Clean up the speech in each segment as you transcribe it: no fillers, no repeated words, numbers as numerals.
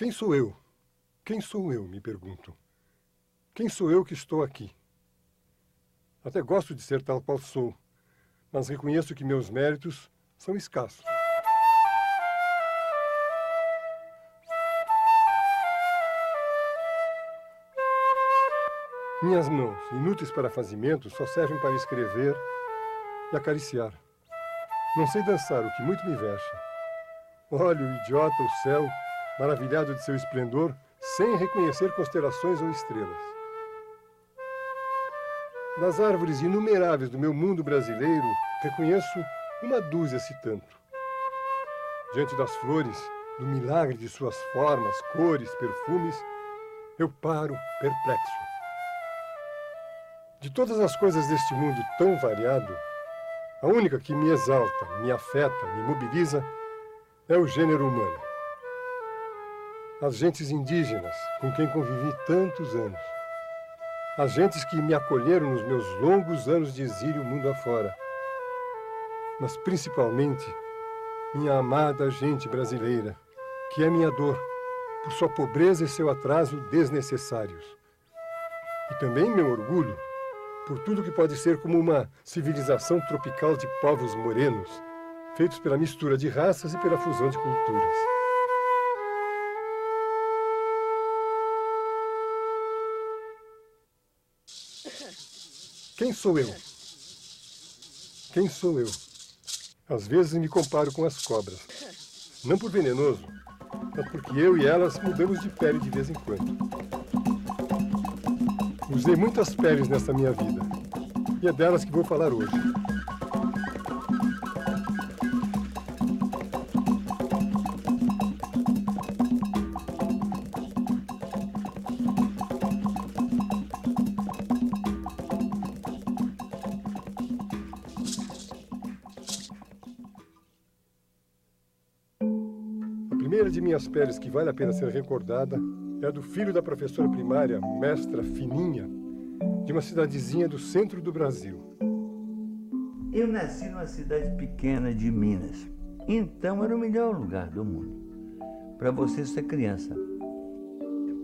Quem sou eu? Quem sou eu, me pergunto. Quem sou eu que estou aqui? Até gosto de ser tal qual sou, mas reconheço que meus méritos são escassos. Minhas mãos, inúteis para fazimentos, só servem para escrever e acariciar. Não sei dançar, o que muito me vexo. Olho, idiota, o céu, maravilhado de seu esplendor, sem reconhecer constelações ou estrelas. Das árvores inumeráveis do meu mundo brasileiro, reconheço uma dúzia se tanto. Diante das flores, do milagre de suas formas, cores, perfumes, eu paro perplexo. De todas as coisas deste mundo tão variado, a única que me exalta, me afeta, me mobiliza é o gênero humano. As gentes indígenas, com quem convivi tantos anos. As gentes que me acolheram nos meus longos anos de exílio mundo afora. Mas principalmente, minha amada gente brasileira, que é minha dor, por sua pobreza e seu atraso desnecessários. E também meu orgulho, por tudo que pode ser como uma civilização tropical de povos morenos, feitos pela mistura de raças e pela fusão de culturas. Quem sou eu? Quem sou eu? Às vezes me comparo com as cobras. Não por venenoso, mas porque eu e elas mudamos de pele de vez em quando. Usei muitas peles nessa minha vida, e é delas que vou falar hoje. A primeira de minhas peles que vale a pena ser recordada é a do filho da professora primária, mestra Fininha, de uma cidadezinha do centro do Brasil. Eu nasci numa cidade pequena de Minas, então era o melhor lugar do mundo para você ser criança.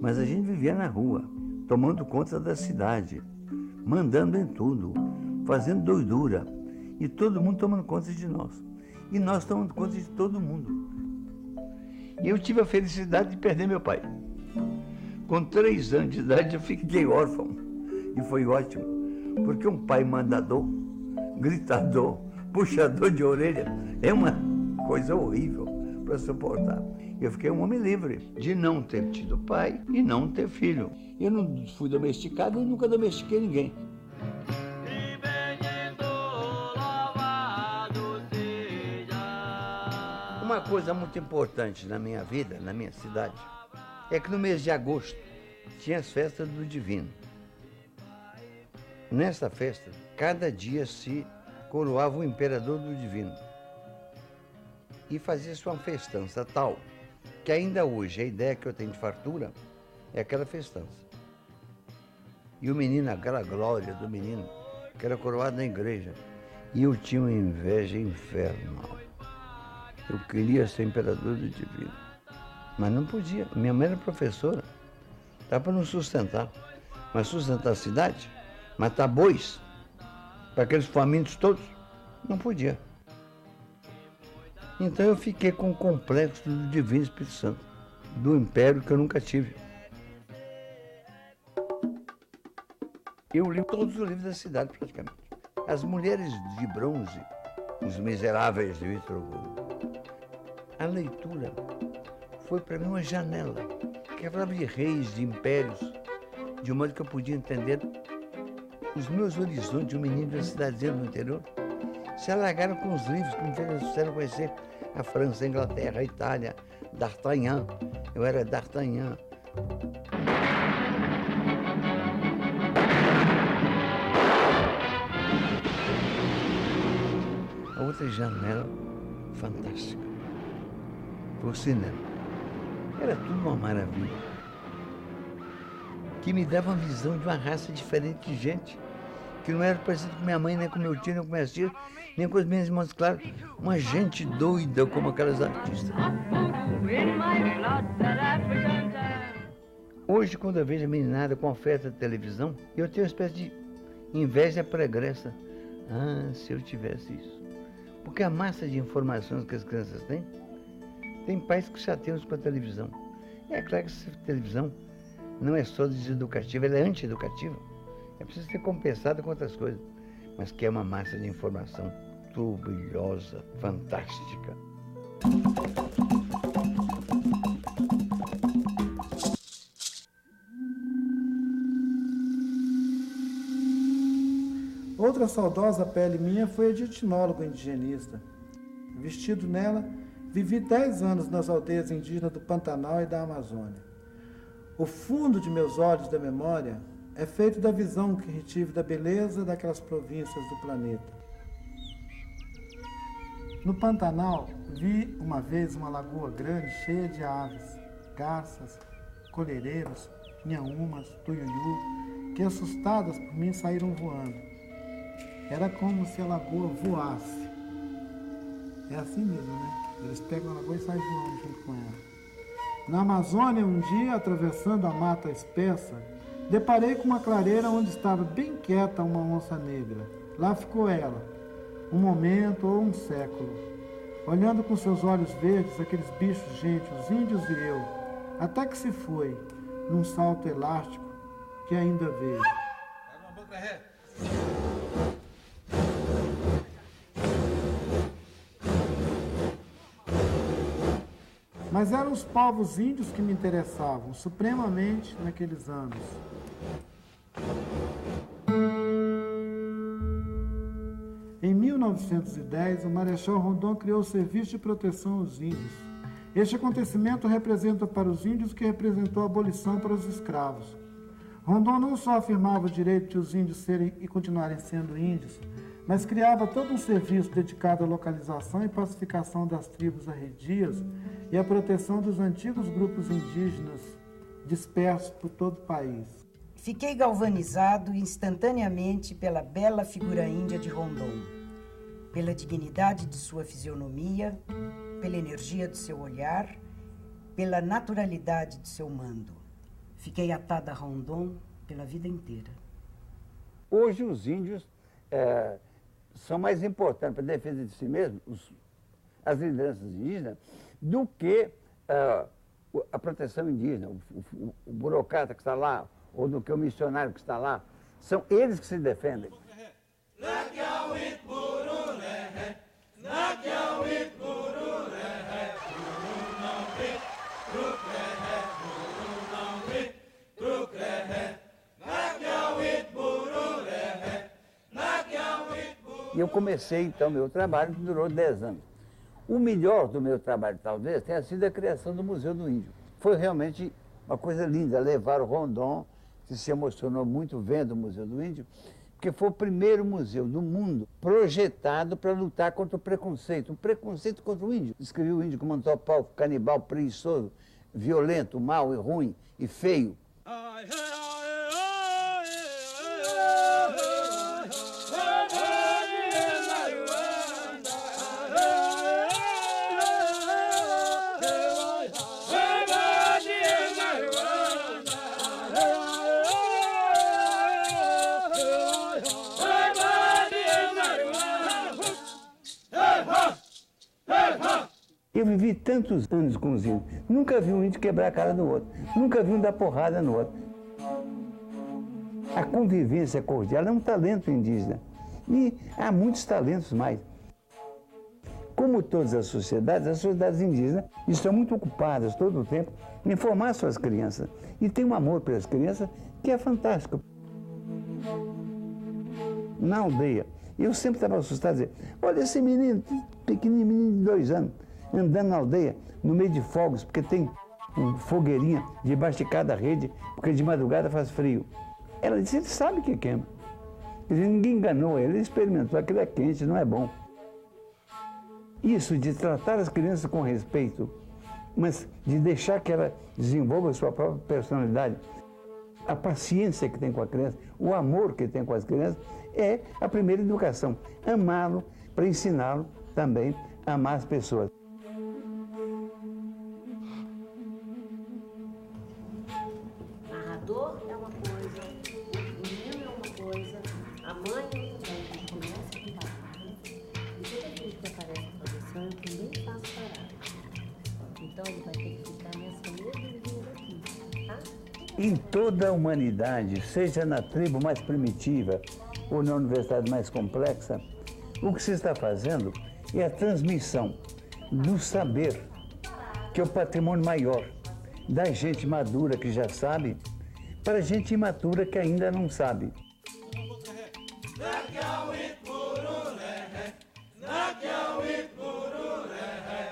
Mas a gente vivia na rua, tomando conta da cidade, mandando em tudo, fazendo doidura, e todo mundo tomando conta de nós. E nós tomando conta de todo mundo. E eu tive a felicidade de perder meu pai. Com 3 anos de idade eu fiquei órfão. E foi ótimo, porque um pai mandador, gritador, puxador de orelha, é uma coisa horrível para suportar. Eu fiquei um homem livre de não ter tido pai e não ter filho. Eu não fui domesticado e nunca domestiquei ninguém. Uma coisa muito importante na minha vida, na minha cidade, é que no mês de agosto tinha as festas do Divino. Nessa festa, cada dia se coroava o imperador do Divino. E fazia-se uma festança tal que ainda hoje a ideia que eu tenho de fartura é aquela festança. E o menino, aquela glória do menino, que era coroado na igreja, e eu tinha uma inveja infernal. Eu queria ser imperador do Divino, mas não podia. Minha mãe era professora, dá para não sustentar. Mas sustentar a cidade, matar bois, para aqueles famintos todos, não podia. Então eu fiquei com o complexo do Divino Espírito Santo, do império que eu nunca tive. Eu li todos os livros da cidade, praticamente. As Mulheres de Bronze, Os Miseráveis de Victor Hugo. A leitura foi para mim uma janela, que falava de reis, de impérios, de um modo que eu podia entender os meus horizontes de um menino da cidadezinha do interior. Se alargaram com os livros que me fizeram conhecer a França, a Inglaterra, a Itália, D'Artagnan. Eu era D'Artagnan. A outra janela fantástica foi o cinema. Era tudo uma maravilha, que me dava uma visão de uma raça diferente de gente, que não era parecido com minha mãe, nem com meu tio, nem com minhas tias, nem com as minhas irmãs, claro, uma gente doida como aquelas artistas. Hoje, quando eu vejo a meninada com oferta de televisão, eu tenho uma espécie de inveja pregressa. Ah, se eu tivesse isso. Porque a massa de informações que as crianças têm, tem pais que chateiam com a televisão. É claro que essa televisão não é só deseducativa, ela é antieducativa. É preciso ser compensada com outras coisas. Mas que é uma massa de informação turbilhosa, fantástica. Outra saudosa pele minha foi a de etnólogo indigenista. Vestido nela, vivi 10 anos nas aldeias indígenas do Pantanal e da Amazônia. O fundo de meus olhos da memória é feito da visão que retive da beleza daquelas províncias do planeta. No Pantanal, vi uma vez uma lagoa grande cheia de aves, garças, colhereiros, inhaúmas, tuiuiu, que assustadas por mim saíram voando. Era como se a lagoa voasse. É assim mesmo, né? Eles pegam a lagoa e saem voando junto com ela. Na Amazônia, um dia, atravessando a mata espessa, deparei com uma clareira onde estava bem quieta uma onça negra. Lá ficou ela, um momento ou um século, olhando com seus olhos verdes aqueles bichos gente, os índios e eu, até que se foi, num salto elástico que ainda vejo. Mas eram os povos índios que me interessavam supremamente naqueles anos. Em 1910, o Marechal Rondon criou o Serviço de Proteção aos Índios. Este acontecimento representa para os índios o que representou a abolição para os escravos. Rondon não só afirmava o direito de os índios serem e continuarem sendo índios, mas criava todo um serviço dedicado à localização e pacificação das tribos arredias e à proteção dos antigos grupos indígenas dispersos por todo o país. Fiquei galvanizado instantaneamente pela bela figura índia de Rondon, pela dignidade de sua fisionomia, pela energia do seu olhar, pela naturalidade de seu mando. Fiquei atada a Rondon pela vida inteira. Hoje os índios são mais importantes para a defesa de si mesmos, as lideranças indígenas, do que a proteção indígena, o burocrata que está lá, ou do que o missionário que está lá. São eles que se defendem. E eu comecei, então, meu trabalho, que durou 10 anos. O melhor do meu trabalho, talvez, tenha sido a criação do Museu do Índio. Foi realmente uma coisa linda, levar o Rondon, que se emocionou muito vendo o Museu do Índio, porque foi o primeiro museu do mundo projetado para lutar contra o preconceito contra o índio. Descreveu o índio como um antropófago, canibal, preguiçoso, violento, mau e ruim e feio. Eu vivi tantos anos com os índios, nunca vi um índio quebrar a cara do outro, nunca vi um dar porrada no outro. A convivência cordial é um talento indígena e há muitos talentos mais. Como todas as sociedades indígenas estão muito ocupadas todo o tempo em formar suas crianças e tem um amor pelas crianças que é fantástico. Na aldeia, eu sempre estava assustado, dizer, olha esse menino, pequenininho, menino de 2 anos, andando na aldeia, no meio de fogos, porque tem uma fogueirinha debaixo de cada rede, porque de madrugada faz frio. Ela disse, ele sabe que queima. Quer dizer, ninguém enganou ele experimentou, aquilo é quente, não é bom. Isso de tratar as crianças com respeito, mas de deixar que ela desenvolva a sua própria personalidade, a paciência que tem com a criança, o amor que tem com as crianças, é a primeira educação. Amá-lo para ensiná-lo também a amar as pessoas. Em toda a humanidade, seja na tribo mais primitiva ou na universidade mais complexa, o que se está fazendo é a transmissão do saber, que é o patrimônio maior, da gente madura que já sabe, para a gente imatura que ainda não sabe.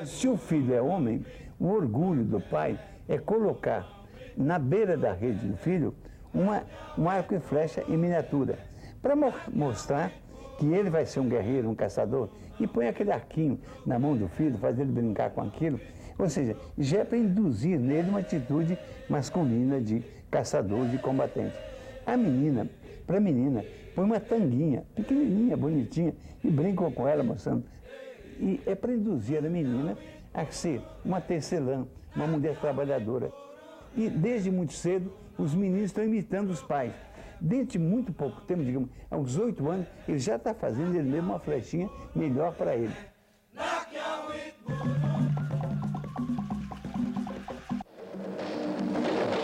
Se o filho é homem, o orgulho do pai é colocar na beira da rede do filho um arco e flecha em miniatura, para mostrar que ele vai ser um guerreiro, um caçador, e põe aquele arquinho na mão do filho, faz ele brincar com aquilo. Ou seja, já é para induzir nele uma atitude masculina de caçador, de combatente. A menina, para a menina, põe uma tanguinha, pequenininha, bonitinha, e brincam com ela, mostrando. E é para induzir a menina a ser uma tecelã, uma mulher trabalhadora. E desde muito cedo, os meninos estão imitando os pais. Dentro de muito pouco tempo, digamos, aos 8 anos, ele já está fazendo ele mesmo uma flechinha melhor para ele.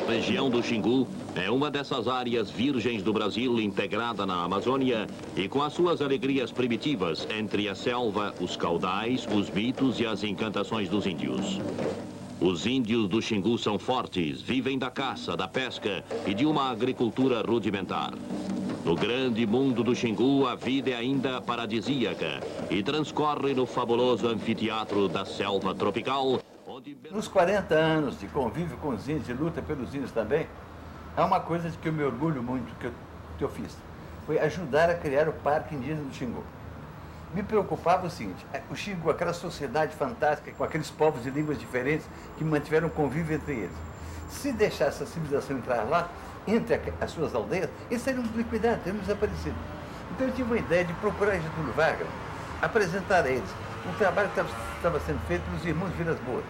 A região do Xingu é uma dessas áreas virgens do Brasil integrada na Amazônia e com as suas alegrias primitivas entre a selva, os caudais, os mitos e as encantações dos índios. Os índios do Xingu são fortes, vivem da caça, da pesca e de uma agricultura rudimentar. No grande mundo do Xingu, a vida é ainda paradisíaca e transcorre no fabuloso anfiteatro da selva tropical, onde... Nos 40 anos de convívio com os índios e luta pelos índios também, há uma coisa de que eu me orgulho muito que eu fiz. Foi ajudar a criar o Parque Indígena do Xingu. Me preocupava o seguinte, o Xingu, aquela sociedade fantástica, com aqueles povos de línguas diferentes que mantiveram convívio entre eles. Se deixasse a civilização entrar lá, entre as suas aldeias, eles seriam liquidados, teriam desaparecido. Então eu tive uma ideia de procurar Getúlio Vargas, apresentar a eles um trabalho que estava sendo feito pelos irmãos Vilas Boas.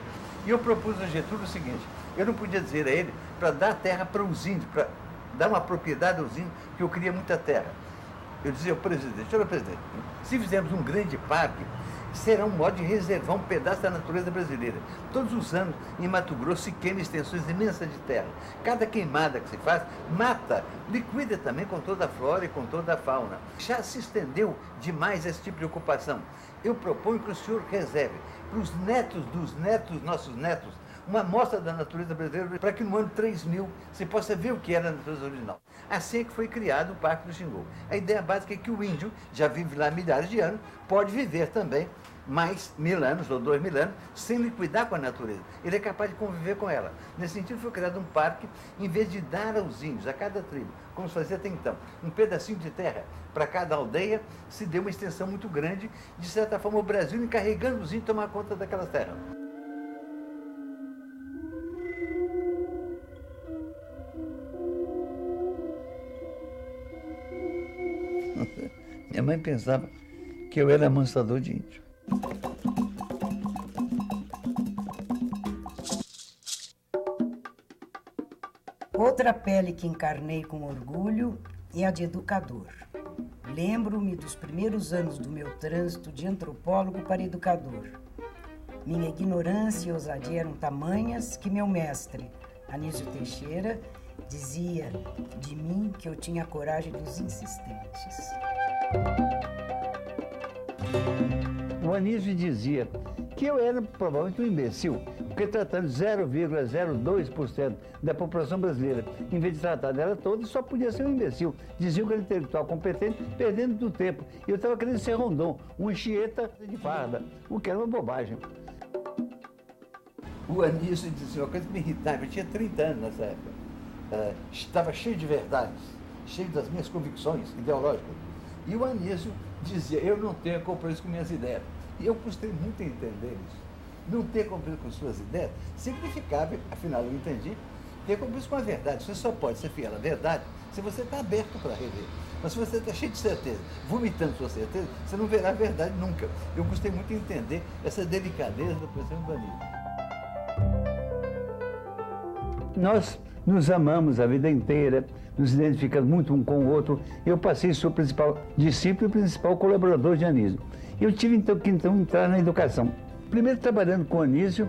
E eu propus a Getúlio o seguinte, eu não podia dizer a ele para dar terra para os índios, para dar uma propriedade aos índios, que eu queria muita terra. Eu dizia ao presidente, senhor presidente, se fizermos um grande parque, será um modo de reservar um pedaço da natureza brasileira. Todos os anos, em Mato Grosso, se queima extensões imensas de terra. Cada queimada que se faz, mata, liquida também com toda a flora e com toda a fauna. Já se estendeu demais esse tipo de ocupação. Eu proponho que o senhor reserve para os netos dos netos, nossos netos, uma amostra da natureza brasileira para que no ano 3000 você possa ver o que era a natureza original. Assim é que foi criado o Parque do Xingu. A ideia básica é que o índio já vive lá há milhares de anos, pode viver também mais 1000 anos ou 2000 anos sem liquidar com a natureza. Ele é capaz de conviver com ela. Nesse sentido foi criado um parque, em vez de dar aos índios, a cada tribo, como se fazia até então, um pedacinho de terra para cada aldeia, se deu uma extensão muito grande, de certa forma o Brasil encarregando os índios tomar conta daquelas terras. Minha mãe pensava que eu era amansador de índio. Outra pele que encarnei com orgulho é a de educador. Lembro-me dos primeiros anos do meu trânsito de antropólogo para educador. Minha ignorância e ousadia eram tamanhas que meu mestre, Anísio Teixeira, dizia de mim que eu tinha a coragem dos insistentes. O Anísio dizia que eu era provavelmente um imbecil, porque tratando 0,02% da população brasileira, em vez de tratar dela toda, só podia ser um imbecil. Diziam que era intelectual competente, perdendo do tempo. E eu estava querendo ser Rondon, um Anchieta de farda, o que era uma bobagem. O Anísio dizia uma coisa que me irritava, eu tinha 30 anos nessa época. Estava cheio de verdades, cheio das minhas convicções ideológicas. E o Anísio dizia, eu não tenho compromisso com minhas ideias. E eu custei muito a entender isso. Não ter compromisso com suas ideias significava, afinal eu entendi, ter compromisso com a verdade. Você só pode ser fiel à verdade se você está aberto para rever. Mas se você está cheio de certeza, vomitando sua certeza, você não verá a verdade nunca. Eu gostei muito de entender essa delicadeza do pensamento do Anísio. Nós nos amamos a vida inteira, nos identificamos muito um com o outro. Eu passei a ser o principal discípulo e o principal colaborador de Anísio. Eu tive então que entrar na educação. Primeiro trabalhando com Anísio,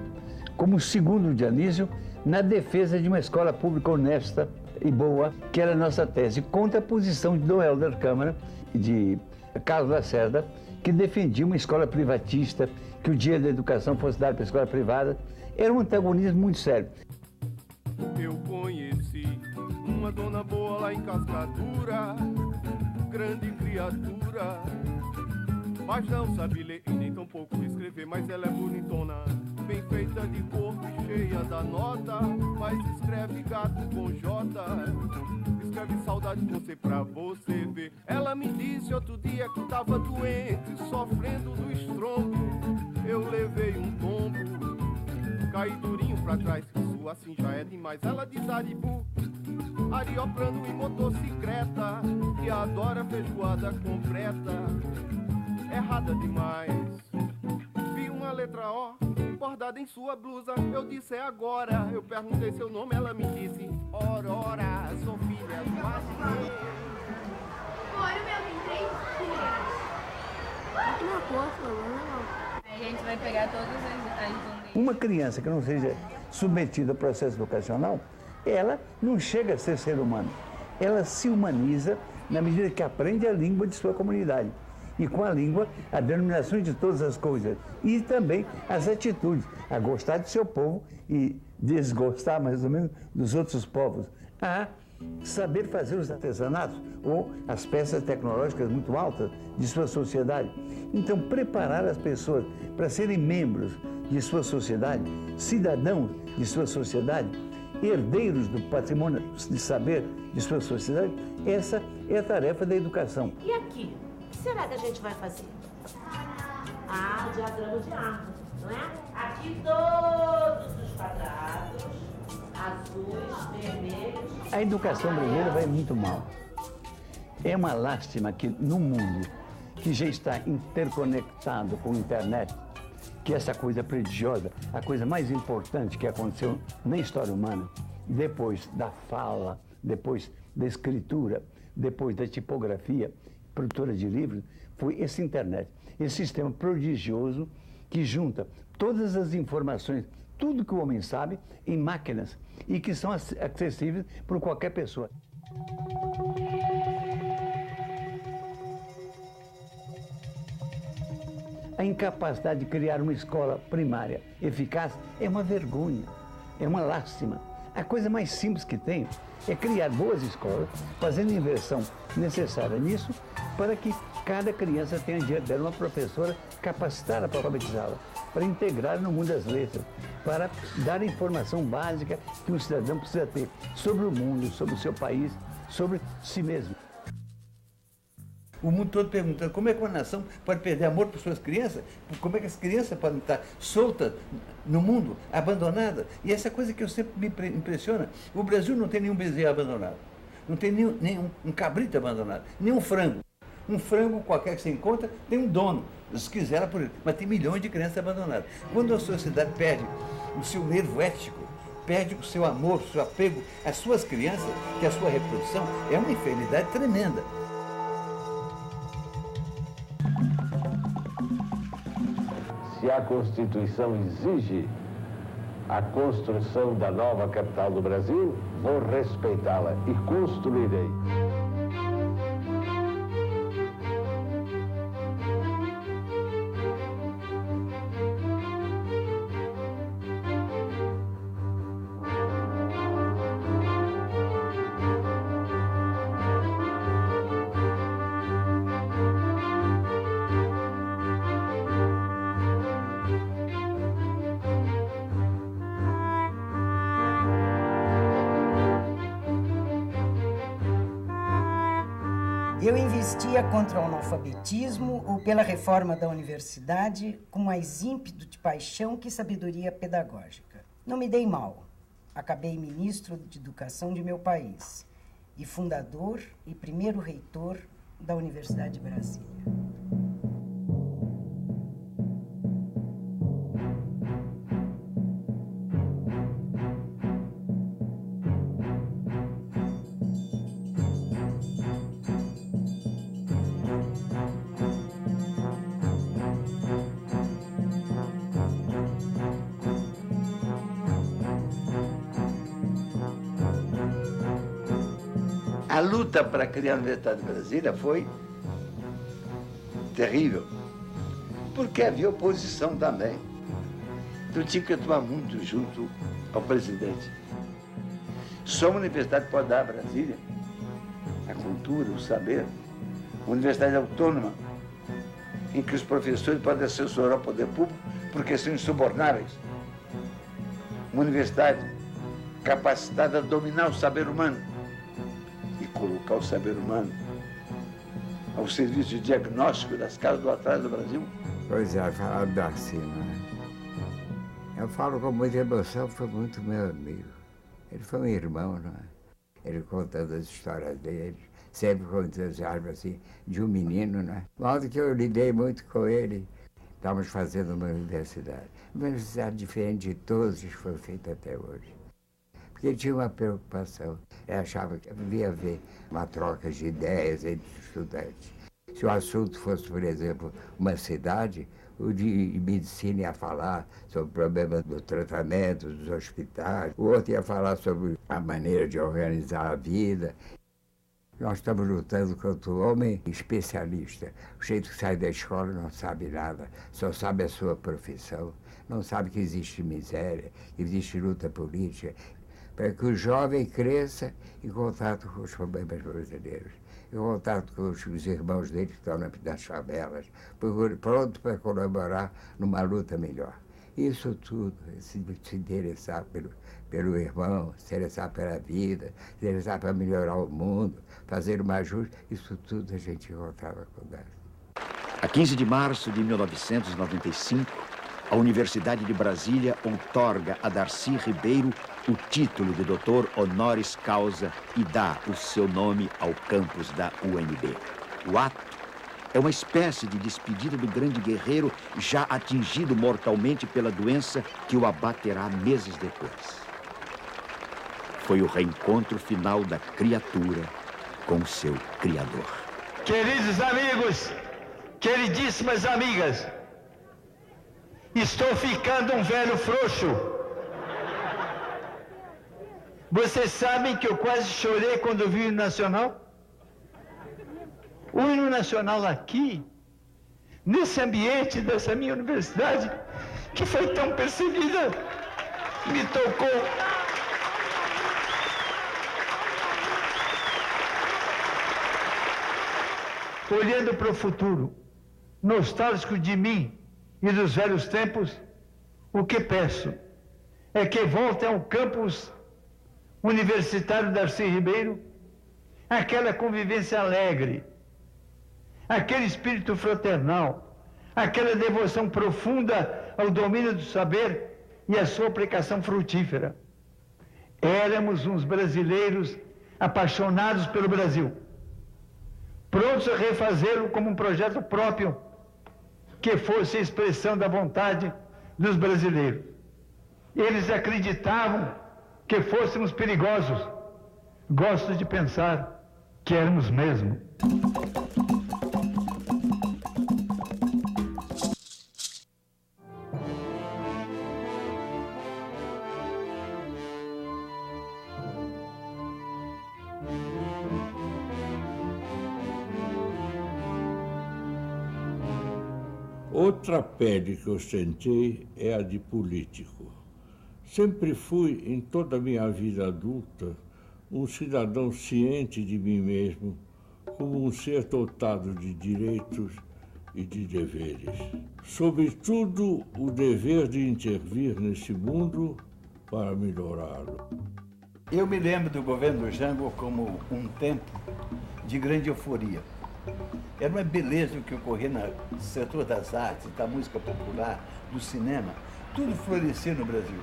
como segundo Dionísio, na defesa de uma escola pública honesta e boa, que era a nossa tese, contra a posição de Dom Helder Câmara e de Carlos Lacerda, que defendia uma escola privatista, que o dinheiro da educação fosse dado para a escola privada. Era um antagonismo muito sério. Eu conheci uma dona boa lá em Cascadura, grande criatura, mas não sabe ler e nem tão pouco escrever, mas ela é bonitona, bem feita de corpo e cheia da nota, mas escreve gato com J, escreve saudade com C pra você ver. Ela me disse outro dia que tava doente, sofrendo do estrondo, eu levei um tombo, caí durinho pra trás, isso assim já é demais. Ela diz Aribu, arioplano e motocicleta, que adora feijoada completa, errada demais. Vi uma letra O bordada em sua blusa, eu disse é agora. Eu perguntei seu nome, ela me disse Aurora, sou filha do Azinei. Olha, meu, tem 3 filhas. Uma porta, não. A gente vai pegar todas as Uma criança que não seja submetida ao processo educacional, ela não chega a ser humano. Ela se humaniza na medida que aprende a língua de sua comunidade. E com a língua, a denominação de todas as coisas. E também as atitudes, a gostar do seu povo e desgostar mais ou menos dos outros povos. A saber fazer os artesanatos ou as peças tecnológicas muito altas de sua sociedade. Então, preparar as pessoas para serem membros de sua sociedade, cidadãos de sua sociedade, herdeiros do patrimônio de saber de sua sociedade, essa é a tarefa da educação. E aqui? O que será que a gente vai fazer? Ah, o diagrama de árvore, não é? Aqui todos os quadrados, azuis, vermelhos. A educação brasileira vai muito mal. É uma lástima que no mundo que já está interconectado com a internet, que essa coisa prodigiosa, a coisa mais importante que aconteceu na história humana, depois da fala, depois da escritura, depois da tipografia, produtora de livros, foi esse internet, esse sistema prodigioso que junta todas as informações, tudo que o homem sabe, em máquinas e que são acessíveis por qualquer pessoa. A incapacidade de criar uma escola primária eficaz é uma vergonha, é uma lástima. A coisa mais simples que tem é criar boas escolas, fazendo a inversão necessária nisso, para que cada criança tenha diante dela uma professora capacitada para alfabetizá-la, para integrar no mundo das letras, para dar a informação básica que um cidadão precisa ter sobre o mundo, sobre o seu país, sobre si mesmo. O mundo todo perguntando como é que uma nação pode perder amor por suas crianças, como é que as crianças podem estar soltas no mundo, abandonadas. E essa coisa que eu sempre me impressiona, o Brasil não tem nenhum bezerro abandonado, não tem nenhum cabrito abandonado, nenhum frango. Um frango qualquer que você encontra tem um dono, se quiser por ele, mas tem milhões de crianças abandonadas. Quando a sociedade perde o seu nervo ético, perde o seu amor, o seu apego às suas crianças, que a sua reprodução é uma enfermidade tremenda. Se a Constituição exige a construção da nova capital do Brasil, vou respeitá-la e construirei. Eu investia contra o analfabetismo ou pela reforma da universidade com mais ímpeto de paixão que sabedoria pedagógica. Não me dei mal. Acabei ministro de Educação de meu país e fundador e primeiro reitor da Universidade de Brasília. A luta para criar a Universidade de Brasília foi terrível, porque havia oposição também. Então tinha que atuar muito junto ao presidente. Só uma universidade pode dar a Brasília a cultura, o saber. Uma universidade autônoma, em que os professores podem assessorar o poder público porque são insubornáveis. Uma universidade capacitada a dominar o saber humano e colocar o saber humano ao serviço de diagnóstico das causas do atraso do Brasil. Pois é, falar do Darcy, não é? Eu falo com muita emoção, foi muito meu amigo. Ele foi um irmão, não é? Ele contando as histórias dele, sempre com entusiasmo assim, de um menino, não é? Modo que eu lidei muito com ele. Estávamos fazendo uma universidade diferente de todas que foram feitas até hoje. Porque ele tinha uma preocupação. Ele achava que devia haver uma troca de ideias entre os estudantes. Se o assunto fosse, por exemplo, uma cidade, o de medicina ia falar sobre o problema do tratamento, dos hospitais, o outro ia falar sobre a maneira de organizar a vida. Nós estamos lutando contra o homem especialista. O jeito que sai da escola não sabe nada, só sabe a sua profissão, não sabe que existe miséria, que existe luta política, para que o jovem cresça em contato com os problemas brasileiros, em contato com os irmãos dele que estão nas favelas, pronto para colaborar numa luta melhor. Isso tudo, se interessar pelo irmão, se interessar pela vida, se interessar para melhorar o mundo, fazer o mais justo, isso tudo a gente encontrava com Darcy. A 15 de março de 1995, a Universidade de Brasília outorga a Darcy Ribeiro o título de doutor honoris causa e dá o seu nome ao campus da UNB. O ato é uma espécie de despedida do grande guerreiro já atingido mortalmente pela doença que o abaterá meses depois. Foi o reencontro final da criatura com o seu Criador. Queridos amigos, queridíssimas amigas, estou ficando um velho frouxo. Vocês sabem que eu quase chorei quando vi o hino nacional? O hino nacional aqui, nesse ambiente dessa minha universidade, que foi tão perseguida, me tocou. Olhando para o futuro, nostálgico de mim e dos velhos tempos, o que peço é que volte ao campus universitário Darcy Ribeiro aquela convivência alegre, aquele espírito fraternal, aquela devoção profunda ao domínio do saber e à sua aplicação frutífera. Éramos uns brasileiros apaixonados pelo Brasil, prontos a refazê-lo como um projeto próprio, que fosse a expressão da vontade dos brasileiros. Eles acreditavam que fôssemos perigosos. Gosto de pensar que éramos mesmo. Outra pele que eu sentei é a de político. Sempre fui, em toda a minha vida adulta, um cidadão ciente de mim mesmo, como um ser dotado de direitos e de deveres. Sobretudo, o dever de intervir nesse mundo para melhorá-lo. Eu me lembro do governo Jango como um tempo de grande euforia. Era uma beleza o que ocorria no setor das artes, da música popular, do cinema. Tudo florescia no Brasil.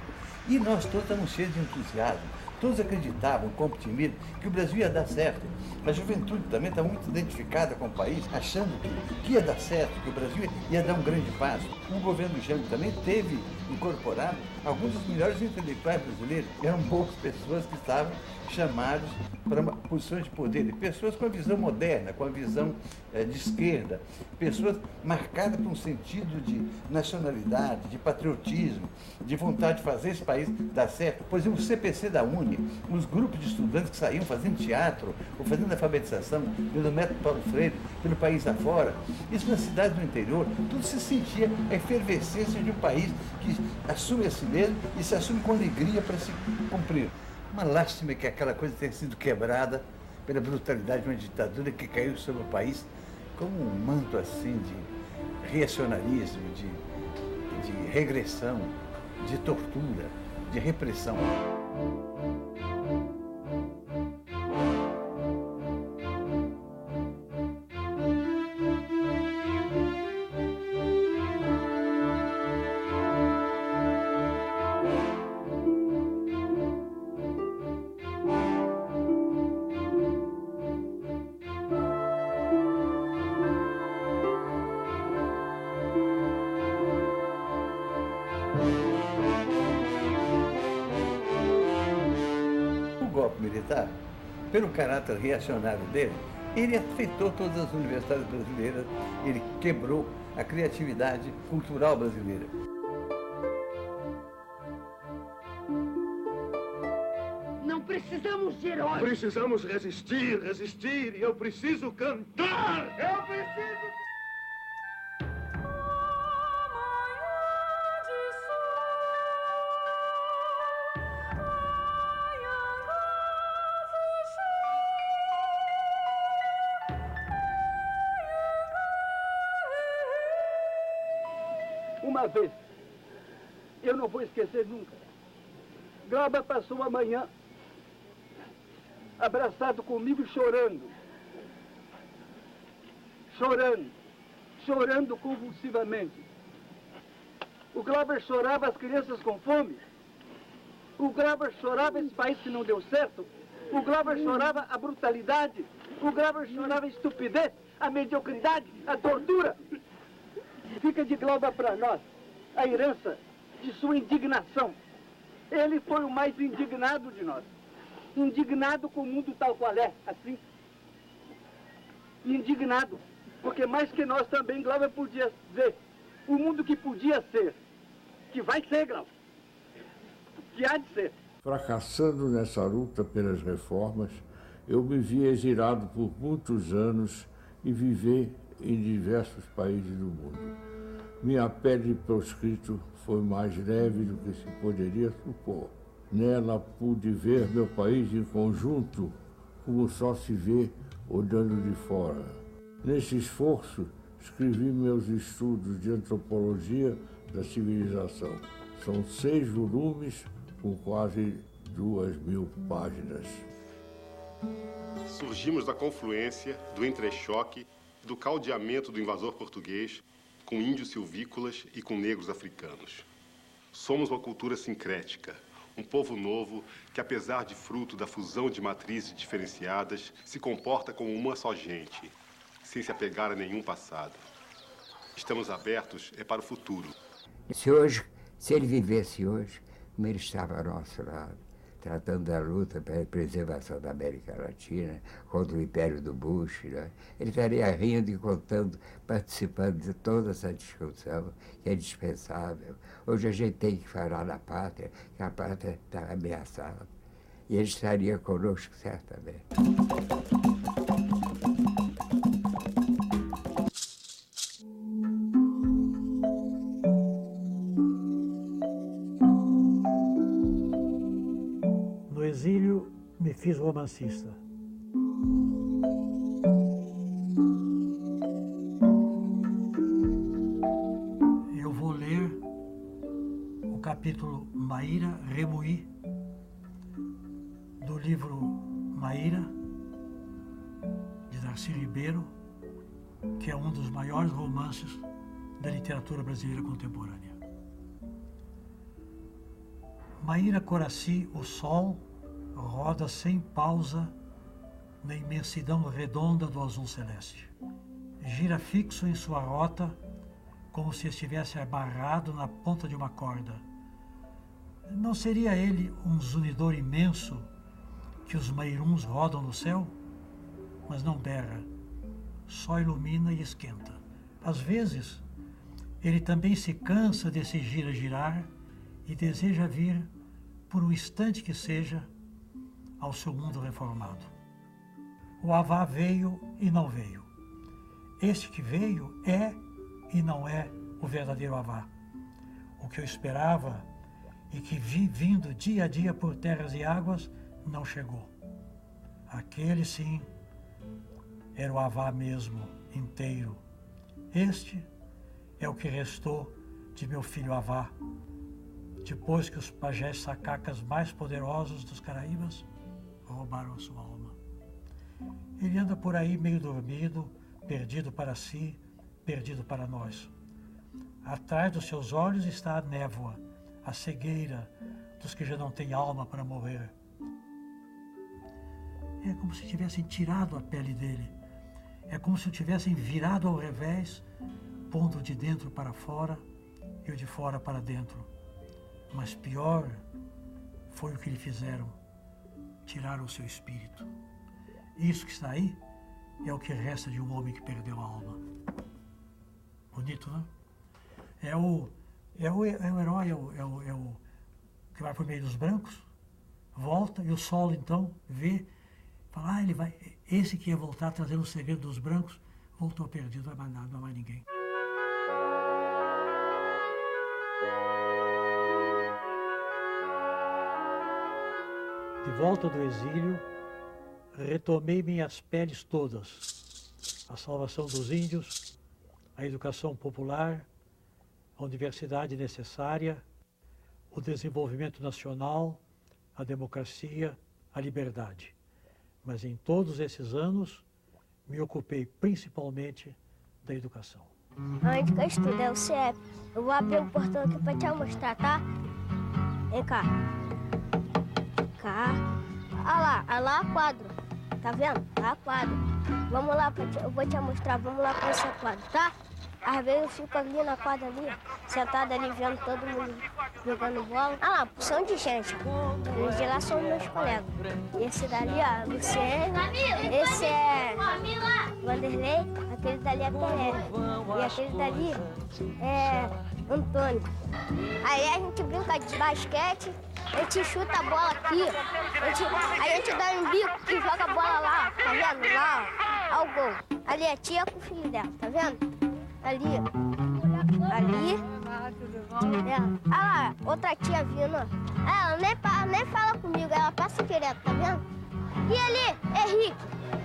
E nós todos estávamos cheios de entusiasmo. Todos acreditavam, com otimismo, que o Brasil ia dar certo. A juventude também está muito identificada com o país, achando que ia dar certo, que o Brasil ia dar um grande passo. O governo Jango também teve incorporado alguns dos melhores intelectuais brasileiros. Eram poucas pessoas que estavam chamados para posições de poder, pessoas com a visão moderna, com a visão de esquerda, pessoas marcadas por um sentido de nacionalidade, de patriotismo, de vontade de fazer esse país dar certo. Por exemplo, o CPC da UNE, Jung, os grupos de estudantes que saíam fazendo teatro ou fazendo alfabetização pelo método Paulo Freire, pelo país afora. Isso nas cidades do interior, tudo se sentia a efervescência de um país que assume a si mesmo e se assume com alegria para se cumprir. Uma lástima que aquela coisa tenha sido quebrada pela brutalidade de uma ditadura que caiu sobre o país como um manto assim de reacionarismo, de regressão, de tortura, de repressão. Militar, pelo caráter reacionário dele, ele afetou todas as universidades brasileiras, ele quebrou a criatividade cultural brasileira. Não precisamos de heróis. Precisamos resistir, resistir, e eu preciso cantar! Eu preciso... Uma vez, eu não vou esquecer nunca, Glauber passou a manhã abraçado comigo chorando. Chorando convulsivamente. O Glauber chorava as crianças com fome. O Glauber chorava esse país que não deu certo. O Glauber chorava a brutalidade. O Glauber chorava a estupidez, a mediocridade, a tortura. Fica de Glauber para nós a herança de sua indignação. Ele foi o mais indignado de nós. Indignado com o mundo tal qual é, assim. Indignado, porque mais que nós também, Glauber podia ver o mundo que podia ser, que vai ser, Glauber, que há de ser. Fracassando nessa luta pelas reformas, eu me vi exilado por muitos anos e viver em diversos países do mundo. Minha pele de proscrito foi mais leve do que se poderia supor. Nela pude ver meu país em conjunto, como só se vê olhando de fora. Nesse esforço, escrevi meus estudos de antropologia da civilização. São 6 volumes com quase 2.000 páginas. Surgimos da confluência, do entrechoque, do caldeamento do invasor português com índios silvícolas e com negros africanos. Somos uma cultura sincrética, um povo novo que, apesar de fruto da fusão de matrizes diferenciadas, se comporta como uma só gente, sem se apegar a nenhum passado. Estamos abertos para o futuro. Se ele vivesse hoje, como ele estava ao nosso lado, tratando da luta pela preservação da América Latina, contra o Império do Bush, né? Ele estaria rindo e contando, participando de toda essa discussão, que é dispensável. Hoje a gente tem que falar da pátria, que a pátria está ameaçada. E ele estaria conosco, certamente. Me fiz romancista. Eu vou ler o capítulo Maíra Remuí, do livro Maíra, de Darcy Ribeiro, que é um dos maiores romances da literatura brasileira contemporânea. Maíra Coraci, o sol roda sem pausa na imensidão redonda do azul celeste. Gira fixo em sua rota, como se estivesse amarrado na ponta de uma corda. Não seria ele um zunidor imenso que os mairuns rodam no céu? Mas não berra, só ilumina e esquenta. Às vezes, ele também se cansa desse gira-girar e deseja vir, por um instante que seja, ao seu mundo reformado. O Avá veio e não veio. Este que veio é e não é o verdadeiro Avá. O que eu esperava e que vi vindo dia a dia por terras e águas não chegou. Aquele sim era o Avá mesmo, inteiro. Este é o que restou de meu filho Avá, depois que os pajés sacacas mais poderosos dos Caraíbas roubaram a sua alma. Ele anda por aí meio dormido, perdido para si, perdido para nós. Atrás dos seus olhos está a névoa, a cegueira dos que já não têm alma para morrer. É como se tivessem tirado a pele dele. É como se o tivessem virado ao revés, pondo o de dentro para fora e o de fora para dentro. Mas pior foi o que lhe fizeram. Tiraram o seu espírito. Isso que está aí é o que resta de um homem que perdeu a alma. Bonito, não? É o herói, é o que vai por meio dos brancos, volta e o sol então vê, fala, ele vai, esse que ia voltar trazendo o segredo dos brancos, voltou perdido, não vai mais nada, não vai mais ninguém. De volta do exílio, retomei minhas peles todas. A salvação dos índios, a educação popular, a universidade necessária, o desenvolvimento nacional, a democracia, a liberdade. Mas em todos esses anos, me ocupei principalmente da educação. Onde que eu estudo é o CIEP. Eu vou abrir um portão aqui para te mostrar, tá? Vem cá. Cá. Olha lá a quadra. Tá vendo? Lá a quadra. Vamos lá, eu vou te mostrar. Vamos lá para essa quadra, tá? Às vezes eu fico ali na quadra ali, sentada ali vendo todo mundo jogando bola. Ah lá, porção de gente. Os de lá são meus colegas. Esse dali, ó, Luciano. Esse é Vanderlei. Aquele dali é Pelé. E aquele dali é Antônio. Aí a gente brinca de basquete, a gente chuta a bola aqui. A gente dá um bico que joga a bola lá, tá vendo? Lá, ó, ao gol. Ali é a tia com o filho dela, tá vendo? Ali, ali, ah lá, outra tia vindo, ela nem fala comigo, ela passa direto, tá vendo? E ali, Henrique,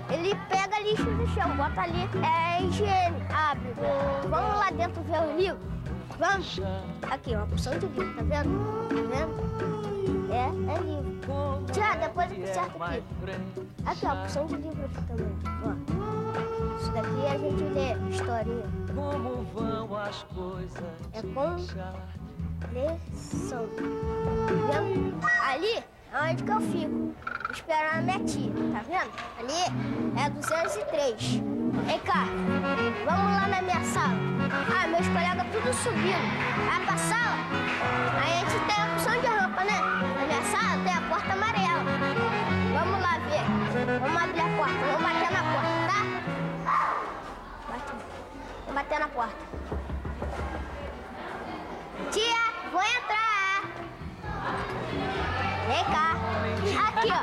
ele pega lixo no chão, bota ali, é higiene, abre, vamos lá dentro ver o livro, vamos? Aqui, uma porção de livro, tá vendo? Tá vendo? É livro. Tia, depois eu conserto aqui. Aqui, ó, porção de livro aqui também, ó. Isso daqui a gente lê historinha. Como vão as coisas? É com lição. Ali é onde que eu fico, esperando a minha tia, tá vendo? Ali é 203. Vem cá, vamos lá na minha sala. Ah, meus colegas tudo subindo. Vai pra sala, aí a gente tem a opção de roupa, né? Na minha sala tem a porta amarela. Vamos lá ver. Vamos abrir a porta, vamos bater na porta, tá? Vou bater na porta. Tia, vou entrar. Vem cá. Aqui, ó.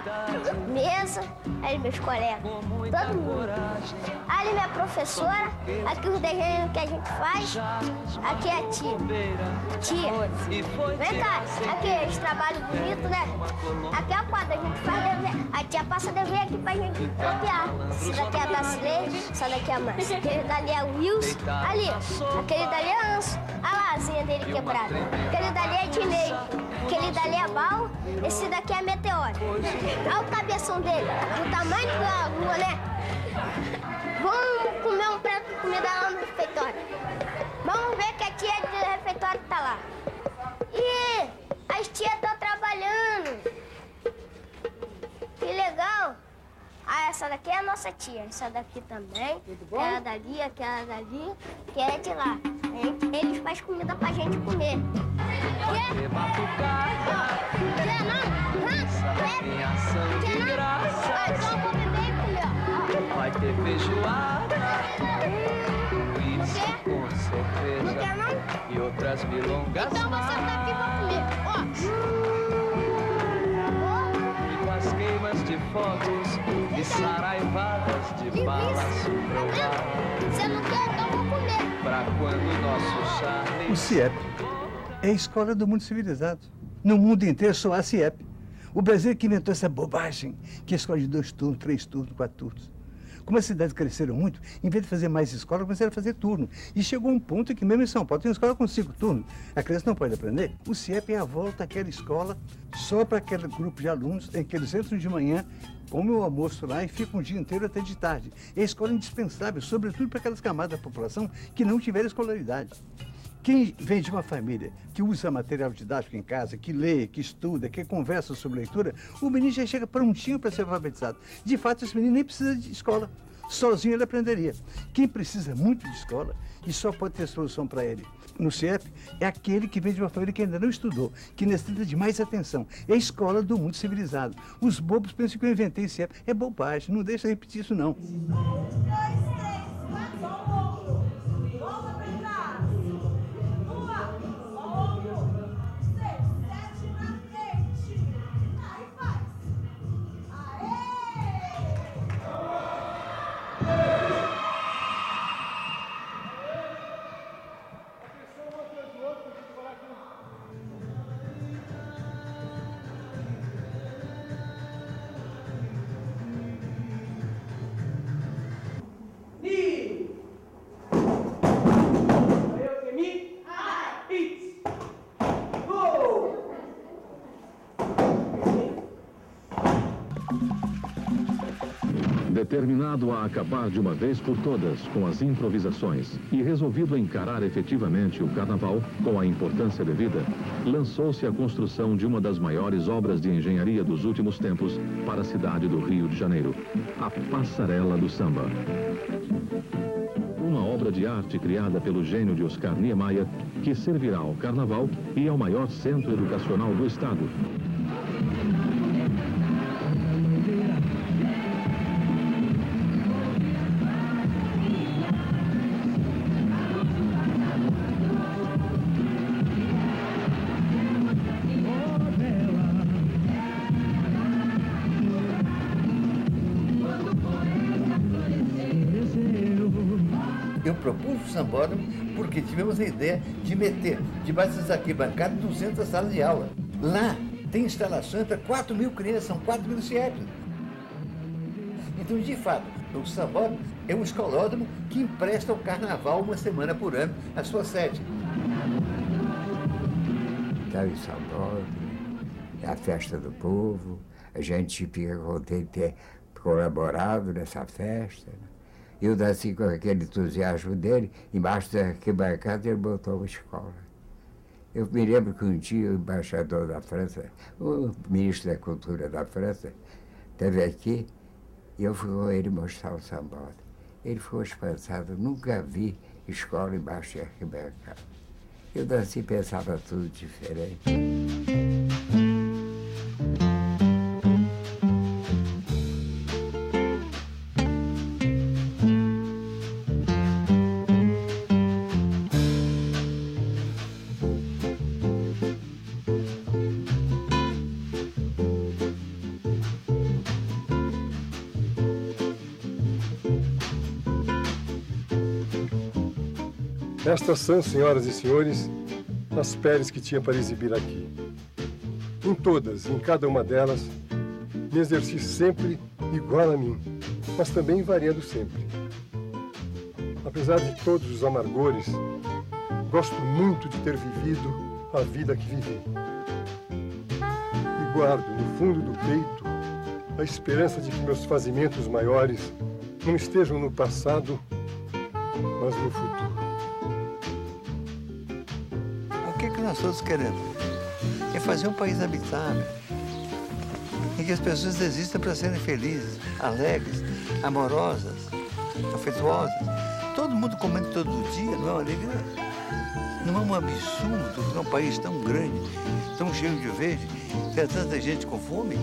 Mesa. Aí meus colegas. Todo mundo. Ali minha professora. Aqui os desenhos que a gente faz. Aqui é a tia. Tia. Vem cá. Aqui esse trabalho bonito, né? Aqui é a quadra. A gente faz dever. A tia passa dever aqui pra gente copiar. Esse daqui é a Dacilei. Essa daqui é a Márcia. Aquele dali é o Wilson. Ali. Aquele dali é Anso. Olha lá a asinha dele quebrada. Aquele dali é Dinei. Aquele dali é Bal. Esse daqui é Meteoro. Olha o cabeção dele. Do tamanho da lua, né? Vamos comer um prato de comida lá no refeitório. Vamos ver que a tia do refeitório tá lá. E as tias estão trabalhando. Que legal. Ah, essa daqui é a nossa tia. Essa daqui também. Aquela dali, que é de lá. Eles fazem comida pra gente comer. Quer não? Então eu vou beber e comer. Vai ter feijoada, uísque com cerveja e outras milongas. Então você tá aqui pra comer. Ó. E com as queimas de fogos e saraivadas de balas provar. Você não quer? Então vou comer. Pra quando o nosso charme... O CIEP é a escola do mundo civilizado. No mundo inteiro só há CIEP. O Brasil é que inventou essa bobagem, que é escola de 2 turnos, 3 turnos, 4 turnos. Como as cidades cresceram muito, em vez de fazer mais escola, começaram a fazer turno. E chegou um ponto que mesmo em São Paulo tem uma escola com 5 turnos. A criança não pode aprender. O CIEP é a volta àquela escola só para aquele grupo de alunos em que eles entram de manhã, comem o almoço lá e ficam o dia inteiro até de tarde. É a escola indispensável, sobretudo para aquelas camadas da população que não tiveram escolaridade. Quem vem de uma família que usa material didático em casa, que lê, que estuda, que conversa sobre leitura, o menino já chega prontinho para ser alfabetizado. De fato, esse menino nem precisa de escola. Sozinho ele aprenderia. Quem precisa muito de escola e só pode ter solução para ele no CIEP é aquele que vem de uma família que ainda não estudou, que necessita de mais atenção. É a escola do mundo civilizado. Os bobos pensam que eu inventei CIEP. É bobagem, não deixa repetir isso não. 1, 2, 3, 4, volta para trás. 1, outro, 6, 7 na frente. Aí faz. Determinado a acabar de uma vez por todas com as improvisações e resolvido a encarar efetivamente o carnaval com a importância devida, lançou-se a construção de uma das maiores obras de engenharia dos últimos tempos para a cidade do Rio de Janeiro, a Passarela do Samba. Uma obra de arte criada pelo gênio de Oscar Niemeyer que servirá ao carnaval e ao maior centro educacional do estado. Eu propus o sambódromo porque tivemos a ideia de meter debaixo dessas arquibancadas 200 salas de aula. Lá tem instalações para 4.000 crianças, são 4.000 CIEPs. Então, de fato, o sambódromo é um escolódromo que empresta ao carnaval uma semana por ano a sua sede. Está em sambódromo, é a festa do povo, a gente fica contente de ter colaborado nessa festa. E o Darcy, com aquele entusiasmo dele, embaixo da arquibancada, ele botou uma escola. Eu me lembro que um dia o embaixador da França, o ministro da Cultura da França, esteve aqui e eu fui com ele mostrar o sambódromo. Ele ficou espantado, nunca vi escola embaixo da arquibancada. E o Darcy pensava tudo diferente. Estas são, senhoras e senhores, as peles que tinha para exibir aqui. Em todas, em cada uma delas, me exerci sempre igual a mim, mas também variando sempre. Apesar de todos os amargores, gosto muito de ter vivido a vida que vivi. E guardo no fundo do peito a esperança de que meus fazimentos maiores não estejam no passado, mas no futuro. O que é que nós todos queremos? É fazer um país habitável, em que as pessoas existam para serem felizes, alegres, amorosas, afetuosas. Todo mundo comendo todo dia, não é uma alegria? Não é um absurdo que num país tão grande, tão cheio de verde, ter tanta gente com fome?